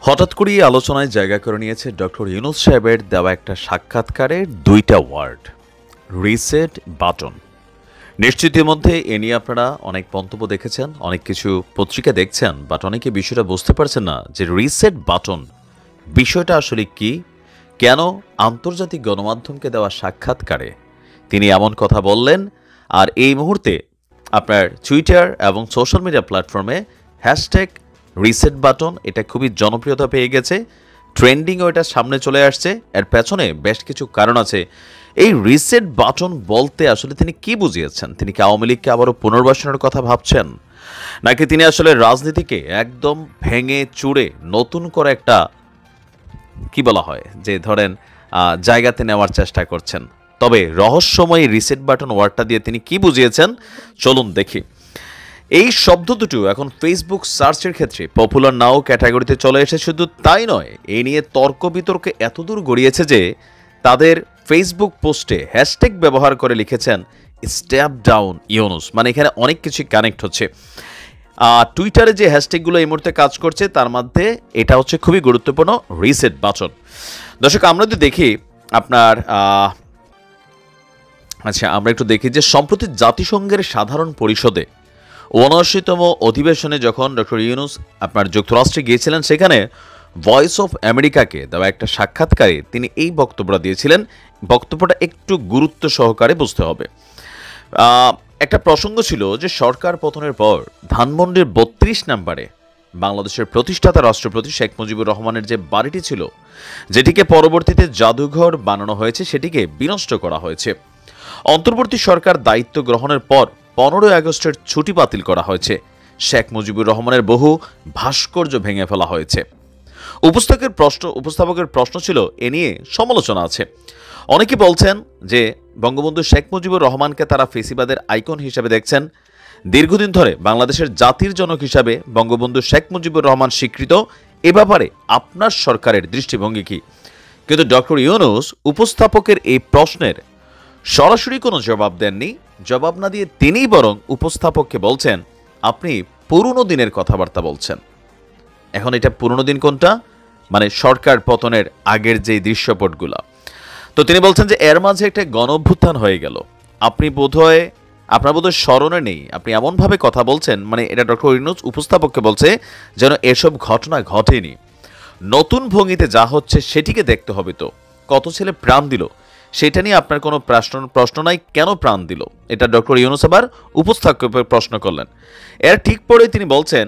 হঠাৎ করেই আলোচনায় জায়গা করে নিয়েছে ডক্টর ইউনূস সাহেবের দেওয়া একটা সাক্ষাৎকারের দুইটা ওয়ার্ড, রিসেট বাটন। নিশ্চিতের মধ্যে এ নিয়ে আপনারা অনেক মন্তব্য দেখেছেন, অনেক কিছু পত্রিকা দেখছেন, বাট অনেকে বিষয়টা বুঝতে পারছেন না যে রিসেট বাটন বিষয়টা আসলে কি, কেন আন্তর্জাতিক গণমাধ্যমকে দেওয়া সাক্ষাৎকারে তিনি এমন কথা বললেন। আর এই মুহূর্তে আপনার টুইটার এবং সোশ্যাল মিডিয়া প্ল্যাটফর্মে হ্যাশট্যাগ রিসেট বাটন এটা খুবই জনপ্রিয়তা পেয়ে গেছে, ট্রেন্ডিংও এটা সামনে চলে আসছে। এর পেছনে বেশ কিছু কারণ আছে। এই রিসেট বাটন বলতে আসলে তিনি কি বুঝিয়েছেন? তিনি কি আওয়ামী লীগকে আবারও পুনর্বাসনের কথা ভাবছেন, নাকি তিনি আসলে রাজনীতিকে একদম ভেঙে চুড়ে নতুন করে একটা কি বলা হয় যে ধরেন জায়গাতে নেওয়ার চেষ্টা করছেন? তবে রহস্যময় রিসেট বাটন ওয়ার্ডটা দিয়ে তিনি কি বুঝিয়েছেন চলুন দেখি। এই শব্দ দুটো এখন ফেসবুক সার্চের ক্ষেত্রে পপুলার নাও ক্যাটাগরিতে চলে এসে, শুধু তাই নয়, এই নিয়ে তর্ক বিতর্কে এতদূর গড়িয়েছে যে তাদের ফেসবুক পোস্টে হ্যাশট্যাগ ব্যবহার করে লিখেছেন স্ট্যাপ ডাউন ইউনূস। মানে এখানে অনেক কিছু কানেক্ট হচ্ছে। টুইটারে যে হ্যাশট্যাগুলো এই মুহূর্তে কাজ করছে তার মধ্যে এটা হচ্ছে খুবই গুরুত্বপূর্ণ, রিসেট বাটন। দর্শক আমরা যদি দেখি আপনার আমরা একটু দেখি যে সম্প্রতি জাতিসংঘের সাধারণ পরিষদে ৭৯তম অধিবেশনে যখন ডক্টর ইউনূস আপনার যুক্তরাষ্ট্রে গিয়েছিলেন, সেখানে ভয়েস অফ আমেরিকাকে দেওয়া একটা সাক্ষাৎকারে তিনি এই বক্তব্যটা দিয়েছিলেন। বক্তব্যটা একটু গুরুত্ব সহকারে বুঝতে হবে। একটা প্রসঙ্গ ছিল যে সরকার পতনের পর ধানমন্ডির ৩২ নম্বরে বাংলাদেশের প্রতিষ্ঠাতা রাষ্ট্রপতি শেখ মুজিবুর রহমানের যে বাড়িটি ছিল, যেটিকে পরবর্তীতে জাদুঘর বানানো হয়েছে, সেটিকে বিনষ্ট করা হয়েছে। অন্তর্বর্তী সরকার দায়িত্ব গ্রহণের পর ১৫ই আগস্টের ছুটি বাতিল করা হয়েছে। শেখ মুজিবুর রহমানের বহু ভাস্কর্য ভেঙে ফেলা হয়েছে। উপস্থাপকের প্রশ্ন ছিল, এ নিয়ে সমালোচনা আছে। অনেকে বলছেন যে বঙ্গবন্ধু শেখ মুজিবুর রহমানকে তারা ফেসিবাদের আইকন হিসেবে দেখছেন। দীর্ঘদিন ধরে বাংলাদেশের জাতির জনক হিসাবে বঙ্গবন্ধু শেখ মুজিবুর রহমান স্বীকৃত। এ ব্যাপারে আপনার সরকারের দৃষ্টিভঙ্গি কি? কিন্তু ডক্টর ইউনূস উপস্থাপকের এই প্রশ্নের সরাসরি কোনো জবাব দেননি। জবাব না দিয়ে তিনিই বরং উপস্থাপককে বলছেন, আপনি পুরনো দিনের কথাবার্তা বলছেন। এখন এটা পুরনো দিন কোনটা? মানে সরকার পতনের আগের যে দৃশ্যপটগুলা। তো তিনি বলছেন যে এর মাঝে একটা গণঅভ্যুত্থান হয়ে গেল, আপনার বোধহয় স্মরণে নেই, আপনি এমনভাবে কথা বলছেন, মানে এটা ডক্টর ইউনূস উপস্থাপককে বলছে যেন এসব ঘটনা ঘটেনি। নতুন ভঙ্গিতে যা হচ্ছে সেটিকে দেখতে হবে। তো কত ছেলে প্রাণ দিল সেটা নিয়ে আপনার কোনো প্রশ্ন নাই, কেন প্রাণ দিল? এটা ডক্টর ইউনূস আবার উপস্থাপকের প্রশ্ন করলেন। এর ঠিক পরে তিনি বলছেন,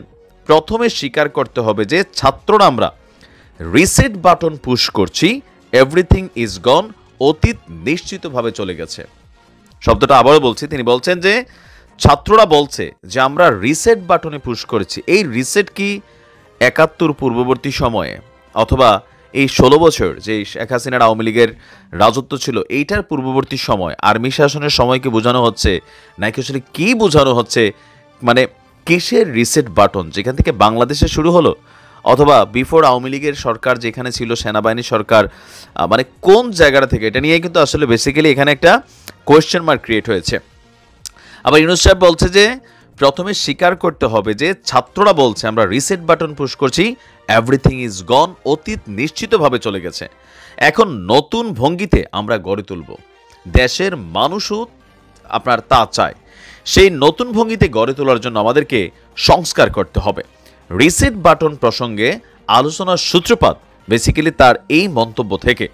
প্রথমে স্বীকার করতে হবে যে ছাত্ররা আমরা রিসেট বাটন পুশ করছি, এভরিথিং ইজ গন, অতীত নিশ্চিতভাবে চলে গেছে। শব্দটা আবারও বলছি, তিনি বলছেন যে ছাত্ররা বলছে যে আমরা রিসেট বাটনে পুশ করেছি। এই রিসেট কি ৭১ পূর্ববর্তী সময়ে অথবা এই ১৬ বছর যে শেখ হাসিনার আওয়ামী লীগের রাজত্ব ছিল এইটার পূর্ববর্তী সময় আর্মি শাসনের সময়কে বোঝানো হচ্ছে, নাকি আসলে কি বোঝানো হচ্ছে? মানে কিসের রিসেট বাটন? যেখান থেকে বাংলাদেশে শুরু হলো, অথবা বিফোর আওয়ামী লীগের সরকার যেখানে ছিল সেনাবাহিনী সরকার, মানে কোন জায়গাটা থেকে? এটা নিয়ে কিন্তু আসলে বেসিক্যালি এখানে একটা কোয়েশ্চেন মার্ক ক্রিয়েট হয়েছে। আবার ইউনূস সাহেব বলছে যে প্রথমে স্বীকার করতে হবে যে ছাত্ররা বলছে আমরা রিসেট বাটন পুশ করছি, এভরিথিং ইজ গন, অতীত নিশ্চিতভাবে চলে গেছে, এখন নতুন ভঙ্গিতে আমরা গড়ে তুলব। দেশের মানুষও আপনার তা চায়। সেই নতুন ভঙ্গিতে গড়ে তোলার জন্য আমাদেরকে সংস্কার করতে হবে। রিসেট বাটন প্রসঙ্গে আলোচনার সূত্রপাত বেসিক্যালি তার এই মন্তব্য থেকে।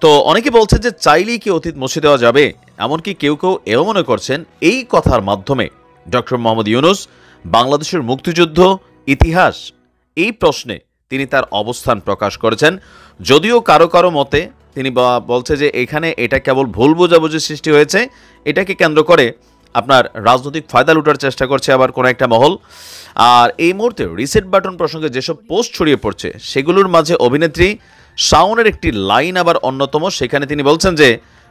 তো অনেকে বলছেন যে চাইলেই কি অতীত মুছে দেওয়া যাবে? এমনকি কেউ কেউ এও মনে করছেন এই কথার মাধ্যমে ডক্টর মোহাম্মদ ইউনূস বাংলাদেশের মুক্তিযুদ্ধ ইতিহাস এই প্রশ্নে তিনি তার অবস্থান প্রকাশ করেছেন। যদিও কারো কারো মতে তিনি বলছে যে এখানে এটা কেবল ভুল বোঝাবুঝি সৃষ্টি হয়েছে, এটাকে কেন্দ্র করে আপনার রাজনৈতিক ফায়দা লুটার চেষ্টা করছে আবার কোনো একটা মহল। আর এই মুহূর্তে রিসেট বাটন প্রসঙ্গে যেসব পোস্ট ছড়িয়ে পড়ছে সেগুলোর মাঝে অভিনেত্রী শাওনের একটি লাইন আবার অন্যতম। সেখানে তিনি বলছেন যে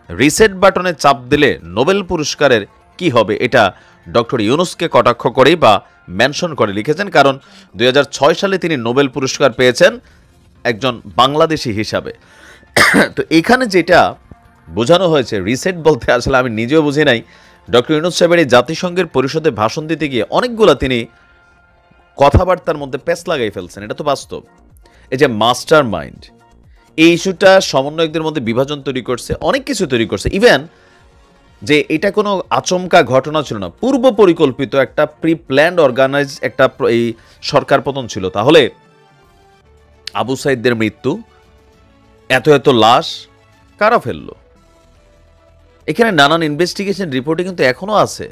রিসেট বাটনে চাপ দিলে নোবেল পুরস্কারের কি হবে, এটা ডক্টর ইউনূসকে কটাক্ষ করেই বা মেনশন করে লিখেছেন, কারণ ২০০৬ সালে তিনি নোবেল পুরস্কার পেয়েছেন একজন বাংলাদেশি হিসাবে। তো এখানে যেটা বোঝানো হয়েছে রিসেট বলতে আসলে আমি নিজেও বুঝি নাই। ডক্টর ইউনূস সাহেবের এই জাতিসংঘের পরিষদে ভাষণ দিতে গিয়ে অনেকগুলো তিনি কথাবার্তার মধ্যে প্যাঁচ লাগাই ফেলছেন, এটা তো বাস্তব। এই যে মাস্টার মাইন্ড, এই ইস্যুটা সমন্বয়কদের মধ্যে বিভাজন তৈরি করছে, অনেক কিছু তৈরি করছে। ইভেন যে এটা কোনো আচমকা ঘটনা ছিল না, পূর্ব পরিকল্পিত একটা প্রি প্ল্যান্ড অর্গানাইজ একটা এই সরকার পতন ছিল। তাহলে আবু সাইদদের মৃত্যু, এত এত লাশ কারা ফেললো? এখানে নানান ইনভেস্টিগেশন রিপোর্টে কিন্তু এখনো আছে,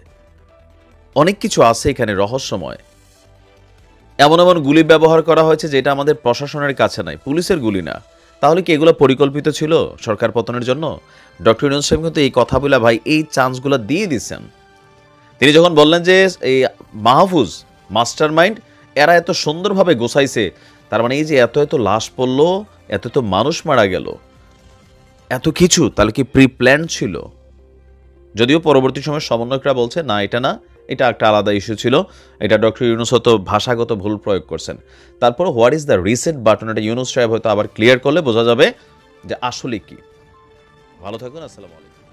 অনেক কিছু আছে এখানে রহস্যময়। এমন এমন গুলি ব্যবহার করা হয়েছে যেটা আমাদের প্রশাসনের কাছে নাই, পুলিশের গুলি না। তাহলে কি এগুলো পরিকল্পিত ছিল সরকার পতনের জন্য? ডক্টর ইউনূস সাহেব কিন্তু এই কথাগুলা ভাই এই চান্সগুলো দিয়ে দিচ্ছেন। তিনি যখন বললেন যে এই মাহফুজ মাস্টার মাইন্ড, এরা এত সুন্দরভাবে গোছাইছে, তার মানে এই যে এত এত লাশ পড়লো, এত এত মানুষ মারা গেল, এত কিছু, তাহলে কি প্রি প্ল্যান ছিল? যদিও পরবর্তী সময় সমন্বয়করা বলছে না, এটা না, এটা একটা আলাদা ইস্যু ছিল, এটা ডক্টর ইউনূস হয়তো ভাষাগত ভুল প্রয়োগ করছেন। তারপর what is the reset button, এটা ইউনূস সাহেব হয়তো আবার ক্লিয়ার করলে বোঝা যাবে যে আসলে কি। ভালো থাকুন, আসসালামু আলাইকুম।